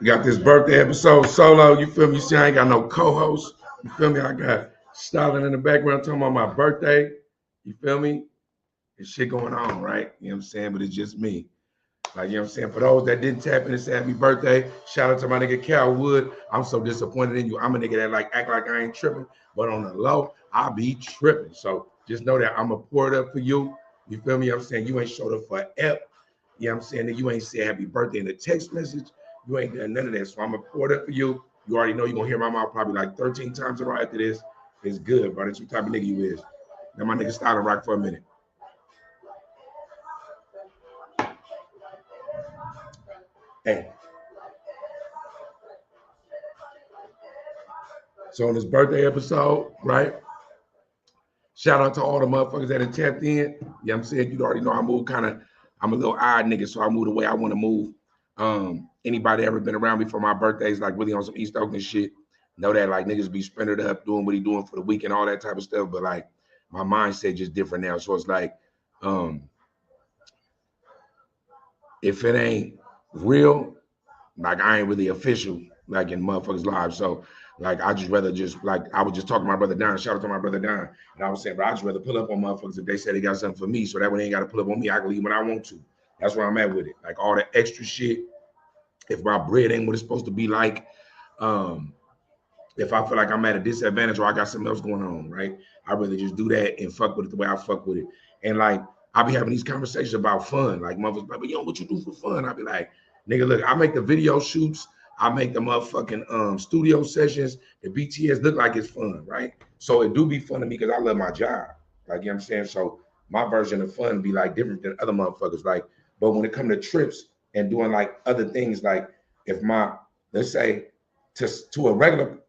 We got this birthday episode solo. You feel me? You see, I ain't got no co-host. You feel me? I got Stalin in the background talking about my birthday. You feel me? There's shit going on, right? You know what I'm saying? But it's just me. Like, you know what I'm saying? For those that didn't tap in and say happy birthday, shout out to my nigga Cal Wood. I'm so disappointed in you. I'm a nigga that like act like I ain't tripping, but on the low, I be tripping. So just know that I'm going to pour it up for you. You feel me? I'm saying you ain't showed up for F. You know what I'm saying? That you ain't said happy birthday in a text message. You ain't done none of that. So I'm going to pour it up for you. You already know you're going to hear my mouth probably like 13 times in a row after this. It's good, bro. That's what type of nigga you is. Now my nigga started rock for a minute. Hey. So on this birthday episode, right? Shout out to all the motherfuckers that have tapped in. You know what I'm saying? You already know I move kind of, I'm a little odd nigga, so I move the way I want to move. Anybody ever been around me for my birthdays, like really on some East Oakland shit, know that like niggas be spending it up, doing what he doing for the week and all that type of stuff. But like my mindset just different now. So it's like, if it ain't real, like I ain't really official, like in motherfuckers' lives. So like I just rather just like I was just talking to my brother Don. Shout out to my brother Don. And I was saying, bro, I just rather pull up on motherfuckers if they say they got something for me. So that way they ain't gotta pull up on me. I can leave when I want to. That's where I'm at with it. Like all the extra shit. If my bread ain't what it's supposed to be like, if I feel like I'm at a disadvantage or I got something else going on, right? I rather just do that and fuck with it the way I fuck with it. And like I be having these conversations about fun. Like motherfuckers like, yo, what you do for fun? I be like, nigga, look, I make the video shoots, I make the motherfucking studio sessions. The BTS look like it's fun, right? So it do be fun to me because I love my job. Like, you know what I'm saying? So my version of fun be like different than other motherfuckers. Like, but when it come to trips and doing like other things, like if my, let's say to a regular,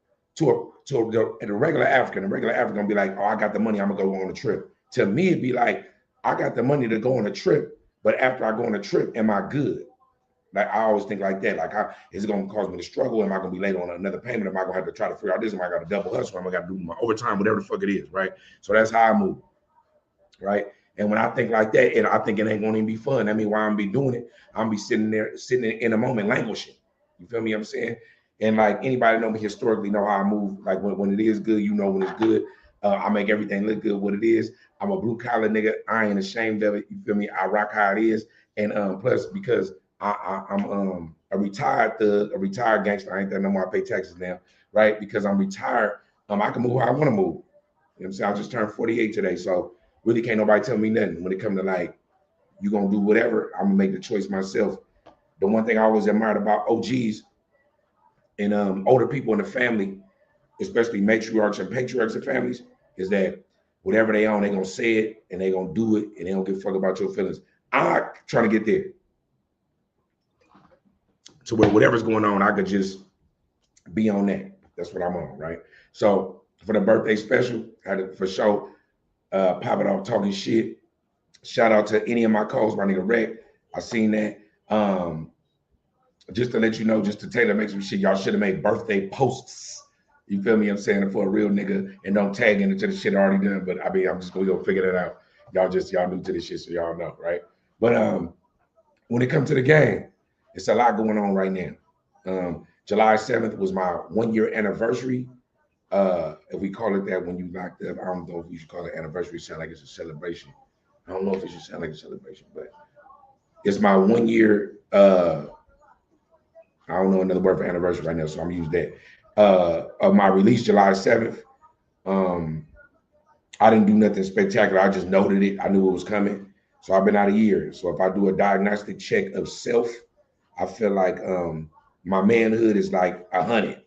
a regular African gonna be like, oh, I got the money, I'm gonna go on a trip. To me, it'd be like, I got the money to go on a trip, but after I go on a trip, am I good? Like I always think like that. Like, is it gonna cause me to struggle? Am I gonna be late on another payment? Am I gonna have to try to figure out this? Am I got to double hustle? Am I got to do my overtime? Whatever the fuck it is, right? So that's how I move, right? And when I think like that, and I think it ain't gonna even be fun. I mean, why I'm be doing it? I'm be sitting there, sitting in a moment, languishing. You feel me? I'm saying, and like anybody know me historically know how I move. Like when it is good, you know when it's good. I make everything look good. What it is, I'm a blue collar nigga. I ain't ashamed of it. You feel me? I rock how it is, and plus because I'm a retired thug, a retired gangster. I ain't that no more. I pay taxes now, right? Because I'm retired. I can move how I want to move. You know what I'm saying? I just turned 48 today, so really can't nobody tell me nothing when it comes to like you gonna do whatever. I'm gonna make the choice myself. The one thing I always admired about OGs and older people in the family, especially matriarchs and patriarchs of families, is that whatever they own, they gonna say it and they gonna do it and they don't give a fuck about your feelings. I'm trying to get there to where whatever's going on, I could just be on that. That's what I'm on, right? So for the birthday special, I had to for sure pop it off talking shit. Shout out to any of my calls, my nigga Rec. I seen that. Just to let you know, just to tailor make some shit, y'all should have made birthday posts. You feel me? I'm saying it for a real nigga and don't tag into the shit I already done. But I mean, I'm just gonna go figure that out. Y'all new to this shit, so y'all know, right? But when it comes to the game, it's a lot going on right now. July 7th was my 1 year anniversary. If we call it that when you locked up, I don't know if we should call it anniversary, sound like it's a celebration. I don't know if it should sound like a celebration, but it's my 1 year. I don't know another word for anniversary right now, so I'm gonna use that. Of my release, July 7th. Um, I didn't do nothing spectacular. I just noted it. I knew it was coming. So I've been out a year. So if I do a diagnostic check of self, I feel like my manhood is like 100.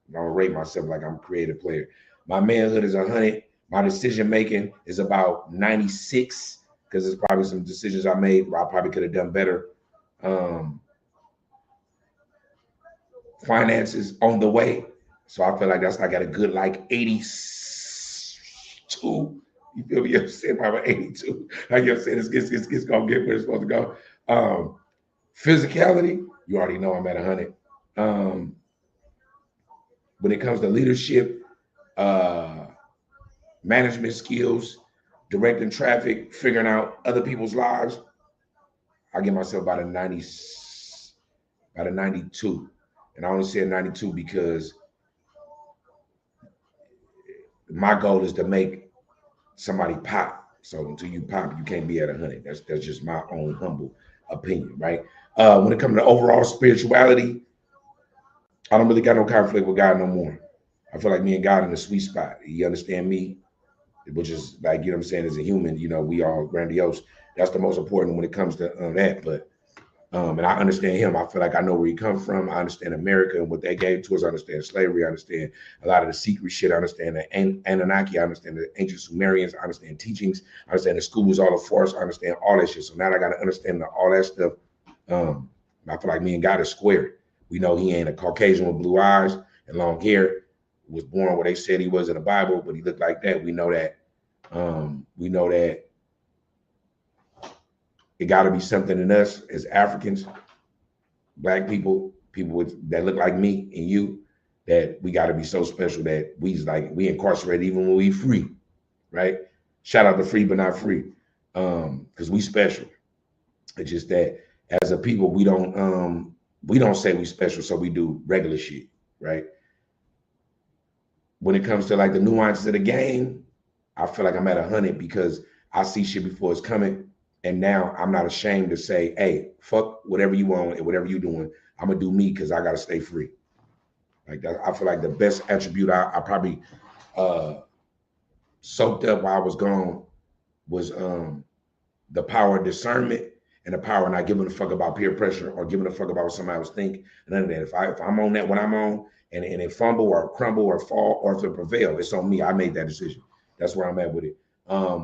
I'm gonna rate myself like I'm a creative player. My manhood is 100. My decision making is about 96 because there's probably some decisions I made where I probably could have done better. Finances on the way. So I feel like that's I got a good like 82. You feel me? I'm saying probably 82. Like you're saying, it's gonna get where it's supposed to go. Physicality, you already know I'm at 100. When it comes to leadership, management skills, directing traffic, figuring out other people's lives, I give myself about a 90, about a 92. And I only said 92 because my goal is to make somebody pop. So until you pop, you can't be at 100. That's just my own humble opinion, right? When it comes to overall spirituality, I don't really got no conflict with God no more. I feel like me and God in a sweet spot. He understand me, which is like, you know what I'm saying, as a human, you know, we all grandiose. That's the most important when it comes to that. But and I understand him. I feel like I know where he come from. I understand America and what they gave to us. I understand slavery. I understand a lot of the secret shit. I understand the Anunnaki. I understand the ancient Sumerians. I understand teachings. I understand the school was all a farce. I understand all that shit. So now I got to understand all that stuff. I feel like me and God is square. We know he ain't a Caucasian with blue eyes and long hair. Was born where they said he was in the Bible, but he looked like that. We know that. We know that it got to be something in us as Africans, Black people, that look like me and you, that we got to be so special that we incarcerate even when we free, right? Shout out to free but not free, because we special. It's just that as a people we don't say we special, so we do regular shit, right? When it comes to like the nuances of the game, I feel like I'm at 100 because I see shit before it's coming. And now I'm not ashamed to say, hey, fuck whatever you want and whatever you're doing. I'm gonna do me because I gotta stay free. Like that, I feel like the best attribute I probably soaked up while I was gone was the power of discernment and the power of not giving a fuck about peer pressure or giving a fuck about what somebody else think. None of that. If I'm on that, when I'm on, and it fumble or crumble or fall or if it prevail, it's on me. I made that decision. That's where I'm at with it.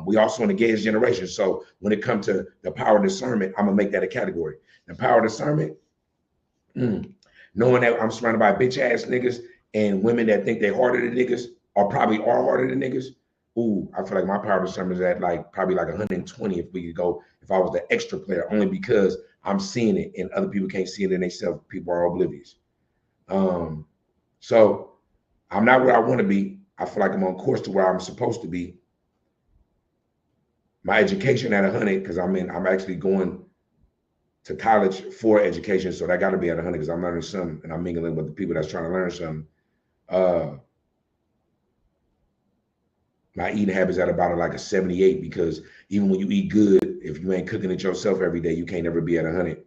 We also in the gayest generation. So when it comes to the power of discernment, I'm gonna make that a category. The power of discernment, knowing that I'm surrounded by bitch ass niggas and women that think they're harder than niggas or probably are harder than niggas. Ooh, I feel like my power of discernment is at probably 120 if we could go, if I was the extra player, only because I'm seeing it and other people can't see it in themselves. People are oblivious. So I'm not where I want to be. I feel like I'm on course to where I'm supposed to be. My education at 100 because I'm actually going to college for education, so that got to be at 100 because I'm learning something and I'm mingling with the people that's trying to learn something. My eating habits at about a 78 because even when you eat good, if you ain't cooking it yourself every day, you can't ever be at 100.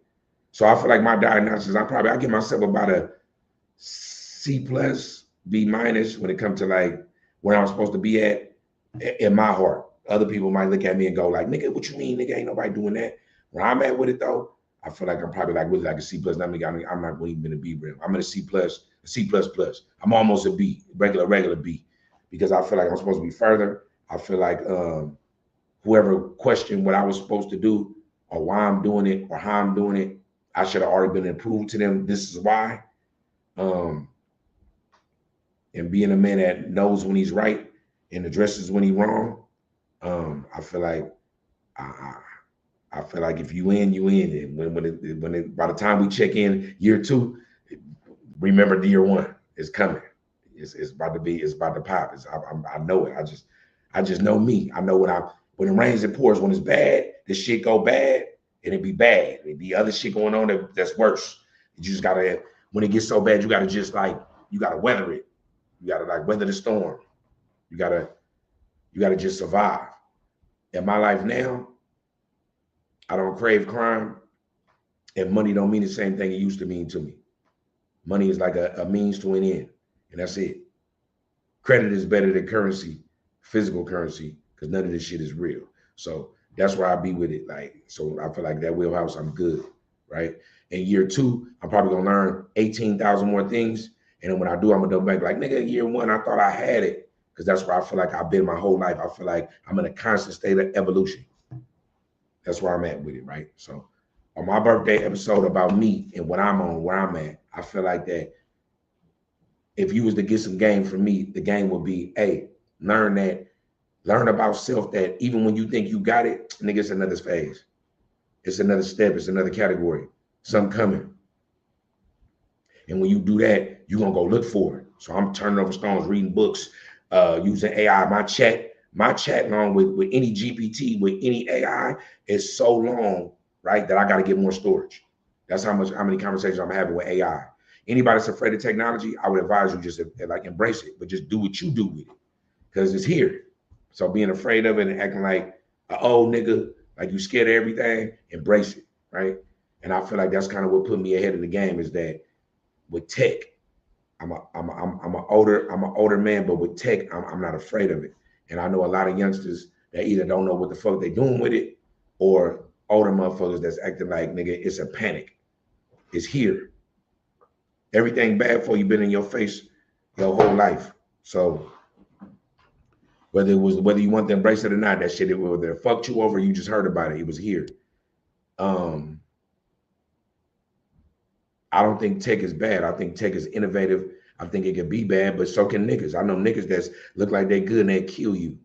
So I feel like my diagnosis, I give myself about a C plus, B minus when it comes to like where I'm supposed to be at in my heart. Other people might look at me and go like, nigga, what you mean, nigga? Ain't nobody doing that. Where I'm at with it though, I feel like I'm probably really like a C plus. I'm not even in a B rim. I'm in a C plus, a C plus plus. I'm almost a B, regular B, because I feel like I'm supposed to be further. I feel like whoever questioned what I was supposed to do or why I'm doing it or how I'm doing it, I should have already been improved to them. This is why. And being a man that knows when he's right and addresses when he's wrong, I feel like I feel like if you in, you in. And by the time we check in year 2, remember the year 1 is coming. It's about to pop. I know it. I just know me. I know when it rains, it pours. When it's bad, this shit go bad, and it be bad. It be other shit going on that's worse. You just gotta, when it gets so bad, you gotta just you gotta weather it. You gotta weather the storm. You gotta just survive. In my life now, I don't crave crime, and money don't mean the same thing it used to mean to me. Money is like a means to an end, and that's it. Credit is better than currency, physical currency, because none of this shit is real. So that's where I be with it. So I feel like that wheelhouse, I'm good, right? In year 2, I'm probably gonna learn 18,000 more things, and then when I do, I'm gonna double back like, nigga, year 1, I thought I had it, because that's where I feel like I've been my whole life. I feel like I'm in a constant state of evolution. That's where I'm at with it, right? So on my birthday episode about me and what I'm on, where I'm at, I feel like that if you was to get some game from me, the game would be, hey, learn about self, that even when you think you got it, nigga, it's another phase. It's another step. It's another category. Something coming. And when you do that, you're going to go look for it. So I'm turning over stones, reading books, using AI. My chat long with any GPT, with any AI is so long, right, that I got to get more storage. That's how many conversations I'm having with AI. Anybody that's afraid of technology, I would advise you just like embrace it, but just do what you do with it because it's here. So being afraid of it and acting like an old nigga, like you scared of everything, embrace it, right? And I feel like that's kind of what put me ahead of the game is that with tech, I'm an older man, but with tech, I'm not afraid of it. And I know a lot of youngsters that either don't know what the fuck they doing with it, or older motherfuckers that's acting like nigga, it's a panic. It's here. Everything bad for you been in your face your whole life. So whether you want to embrace it or not, that shit, whether it fucked you over, you just heard about it. It was here. I don't think tech is bad. I think tech is innovative. I think it can be bad, but so can niggas. I know niggas that look like they good and they kill you.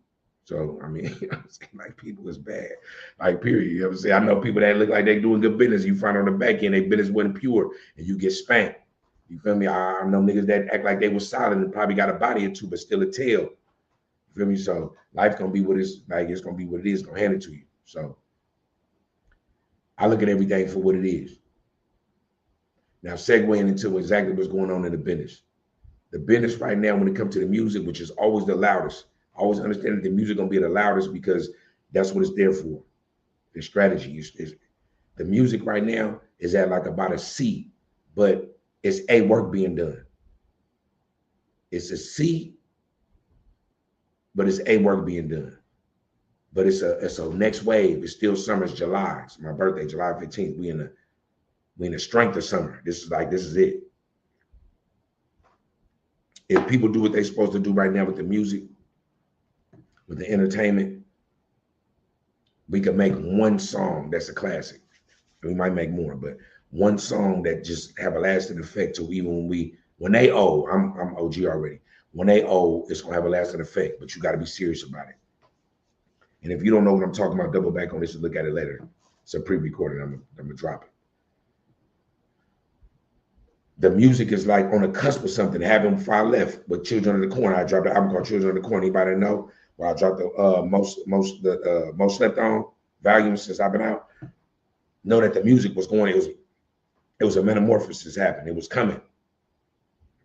So I mean, you know what I'm saying? Like people is bad. Like period. You know what I'm saying? I know people that look like they doing good business. You find on the back end, their business wasn't pure and you get spanked. You feel me? I know niggas that act like they was solid and probably got a body or two, but still a tail. You feel me? So life gonna be what it's like. It's gonna be what it is. Gonna hand it to you. So I look at everything for what it is. Now segueing into exactly what's going on in the business. The business right now, when it comes to the music, which is always the loudest, I always understand that the music gonna be the loudest because that's what it's there for. The strategy is the music right now is at like about a C, but it's A work being done. It's a C, but it's A work being done. But it's a next wave. It's still summer. It's July. It's my birthday, July 15th. We in the strength of summer. This is it. If people do what they're supposed to do right now with the music, with the entertainment, we could make one song that's a classic. We might make more, but one song that just have a lasting effect to even when they old, I'm OG already. When they old, it's gonna have a lasting effect, but you gotta be serious about it. And if you don't know what I'm talking about, double back on this and look at it later. It's a pre-recorded, I'm gonna drop it. The music is like on the cusp of something. Having before I left with Children of the Corn, I dropped an album called Children of the Corn. Anybody know? Where I dropped the most slept on volume since I've been out. Know that the music was going. It was a metamorphosis happening. It was coming.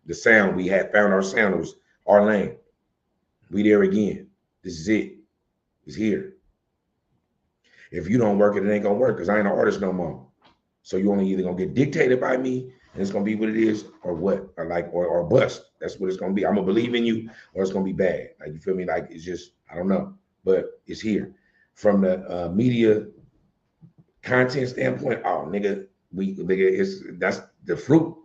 The sound we had found our sound. It was our lane. We there again. This is it. It's here. If you don't work it, it ain't gonna work because I ain't an artist no more. So you only either gonna get dictated by me and it's gonna be what it is, or what, or bust. That's what it's gonna be. I'm gonna believe in you, or it's gonna be bad. Like you feel me? Like it's just I don't know, but it's here. From the media content standpoint, oh nigga, that's the fruit.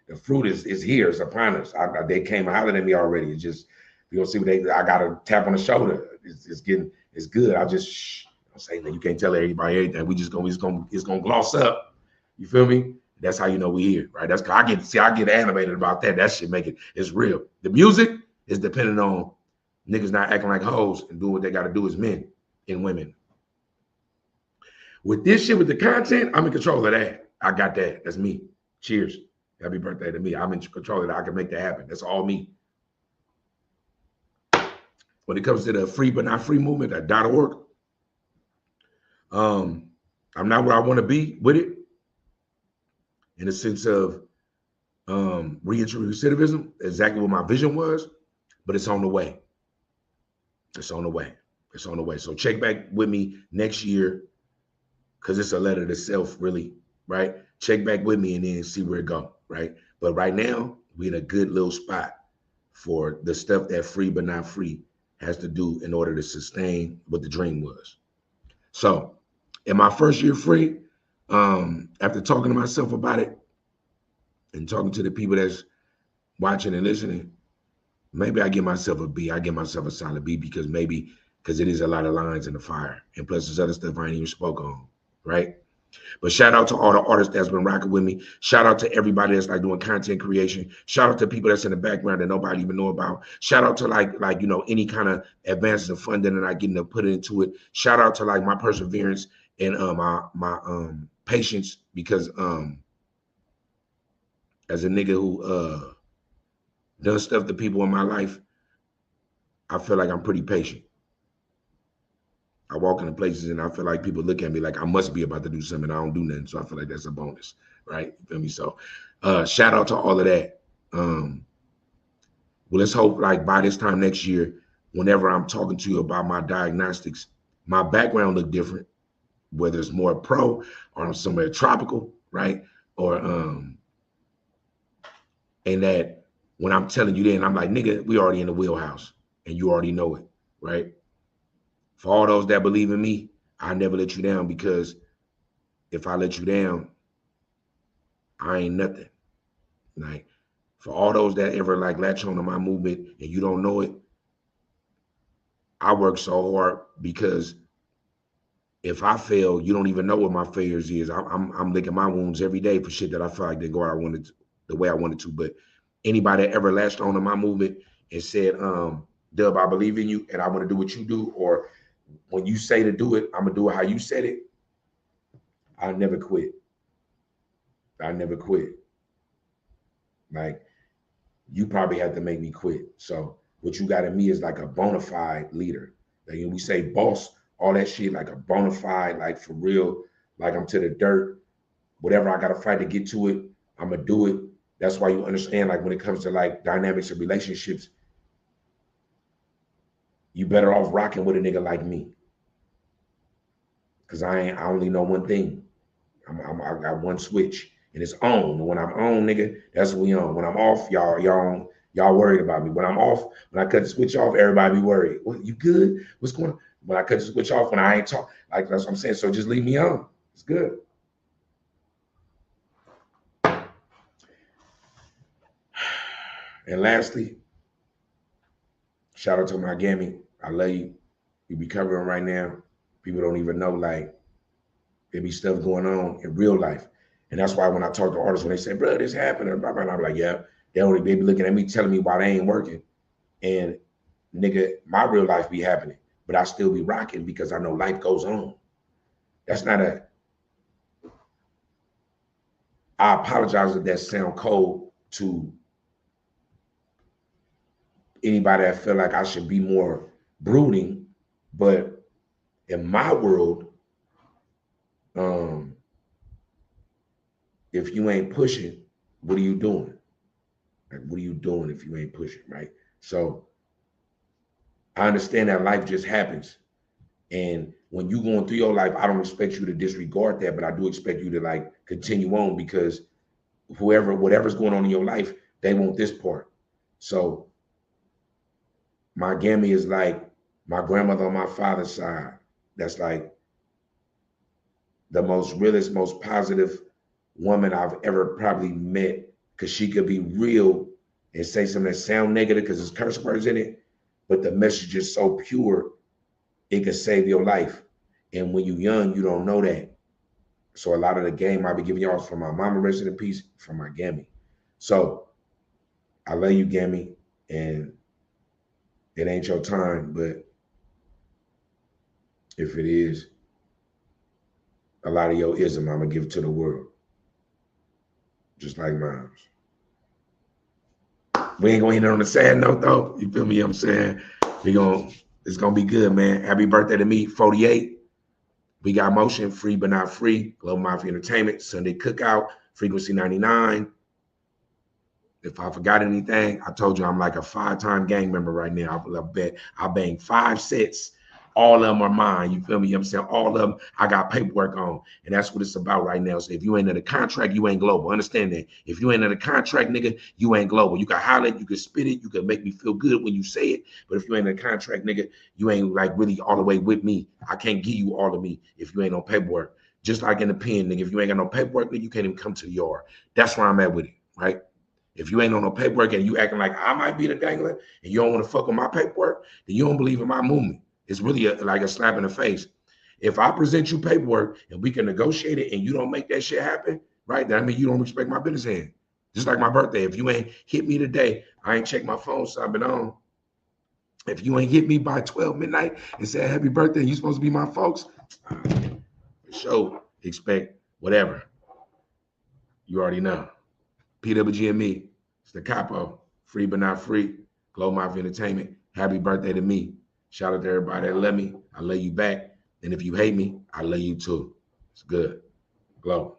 The fruit is here. It's upon us. They came and hollered at me already. It's just you don't see what I got a tap on the shoulder. It's good. I just shh. I'm saying that you can't tell everybody everything. It's gonna gloss up. You feel me? That's how you know we here, right? That's I get animated about that. That shit it's real. The music is dependent on niggas not acting like hoes and doing what they gotta do as men and women. With this shit, with the content, I'm in control of that. I got that. That's me. Cheers. Happy birthday to me. I'm in control of that. I can make that happen. That's all me. When it comes to the free but not free movement at .org, I'm not where I want to be with it in the sense of reentry recidivism, exactly what my vision was, but it's on the way. It's on the way. It's on the way. So check back with me next year because it's a letter to self, really, right? Check back with me and then see where it go, right? But right now, we in a good little spot for the stuff that free but not free has to do in order to sustain what the dream was. So in my first year free, after talking to myself about it and talking to the people that's watching and listening, maybe I give myself a B. I give myself a solid B because it is a lot of lines in the fire. And plus there's other stuff I ain't even spoke on, right? But shout out to all the artists that's been rocking with me. Shout out to everybody that's like doing content creation. Shout out to people that's in the background that nobody even know about. Shout out to like any kind of advances of funding that I get to put into it. Shout out to like my perseverance and my patience because as a nigga who done stuff to people in my life, I feel like I'm pretty patient. I walk into places and I feel like people look at me like I must be about to do something. I don't do nothing. So I feel like that's a bonus. right? You feel me? So shout out to all of that. Well, let's hope like by this time next year, whenever I'm talking to you about my diagnostics, my background look different, whether it's more pro or I'm somewhere tropical, right? Or and that when I'm telling you then, I'm like, nigga, we already in the wheelhouse and you already know it, right? For all those that believe in me, I never let you down, because if I let you down, I ain't nothing. Like, for all those that ever like latch on to my movement and you don't know it, I work so hard, because if I fail, you don't even know what my failures is. I'm licking my wounds every day for shit that I feel like didn't go out the way I wanted to. But anybody that ever latched on to my movement and said, Dub, I believe in you and I want to do what you do, or when you say to do it, I'm gonna do it how you said it, I never quit. I never quit. Like, you probably had to make me quit. So what you got in me is like a bona fide leader. Like, when we say boss, all that shit, like a bona fide, like for real, like I'm to the dirt. Whatever I gotta fight to get to it, I'm gonna do it. That's why you understand, like when it comes to like dynamics of relationships, you better off rocking with a nigga like me. Cause I only know one thing. I got one switch and it's on. When I'm on, nigga, that's what we on. When I'm off, y'all worried about me. When I'm off, when I cut the switch off, everybody be worried. What, you good? What's going on? When I cut the switch off, when I ain't talk, like that's what I'm saying. So just leave me on. It's good. And lastly, shout out to my GME. I love you. You be covering right now. People don't even know, like, there be stuff going on in real life. And that's why when I talk to artists, when they say, bro, this happened, and I'm like, yeah, they be looking at me, telling me why they ain't working. And nigga, my real life be happening, but I still be rocking because I know life goes on. That's not a, I apologize if that sound cold to anybody that feel like I should be more brooding, but in my world, if you ain't pushing, what are you doing? Like, what are you doing if you ain't pushing, right? So I understand that life just happens. And when you going through your life, I don't expect you to disregard that, but I do expect you to like continue on, because whatever's going on in your life, they want this part. So my Gammy is like my grandmother on my father's side. That's like the most realest, most positive woman I've ever probably met, because she could be real and say something that sound negative because there's curse words in it, but the message is so pure, it could save your life. And when you're young, you don't know that. So a lot of the game I be giving y'all is from my mama, rest in peace, from my Gammy. So I love you, Gammy, and it ain't your time, but if it is, a lot of your ism, I'm gonna give it to the world, just like mine. We ain't gonna end it on a sad note though. You feel me? I'm saying it's gonna be good, man. Happy birthday to me, 48. We got motion, free but not free. Global Mafia Entertainment, Sunday Cookout, Frequency 99. If I forgot anything, I told you I'm like a 5-time gang member right now. I bet I banged 5 sets. All of them are mine. You feel me? I'm saying all of them I got paperwork on. And that's what it's about right now. So if you ain't in a contract, you ain't global. Understand that. If you ain't in a contract, nigga, you ain't global. You can holler it, you can spit it, you can make me feel good when you say it. But if you ain't in a contract, nigga, you ain't like really all the way with me. I can't give you all of me if you ain't on paperwork. Just like in the pen, nigga, if you ain't got no paperwork, nigga, you can't even come to the yard. That's where I'm at with it, right? If you ain't on no paperwork and you acting like I might be the dangler and you don't want to fuck with my paperwork, then you don't believe in my movement. It's really like a slap in the face. If I present you paperwork and we can negotiate it and you don't make that shit happen, right? Then I mean you don't respect my business hand. Just like my birthday. If you ain't hit me today, I ain't checked my phone, so I've been on. If you ain't hit me by 12 midnight and said happy birthday, you supposed to be my folks, for sure, expect whatever. You already know. PWGME, it's the capo, free but not free, Global Mafia Entertainment. Happy birthday to me. Shout out to everybody that love me. I love you back. And if you hate me, I love you too. It's good. Glow.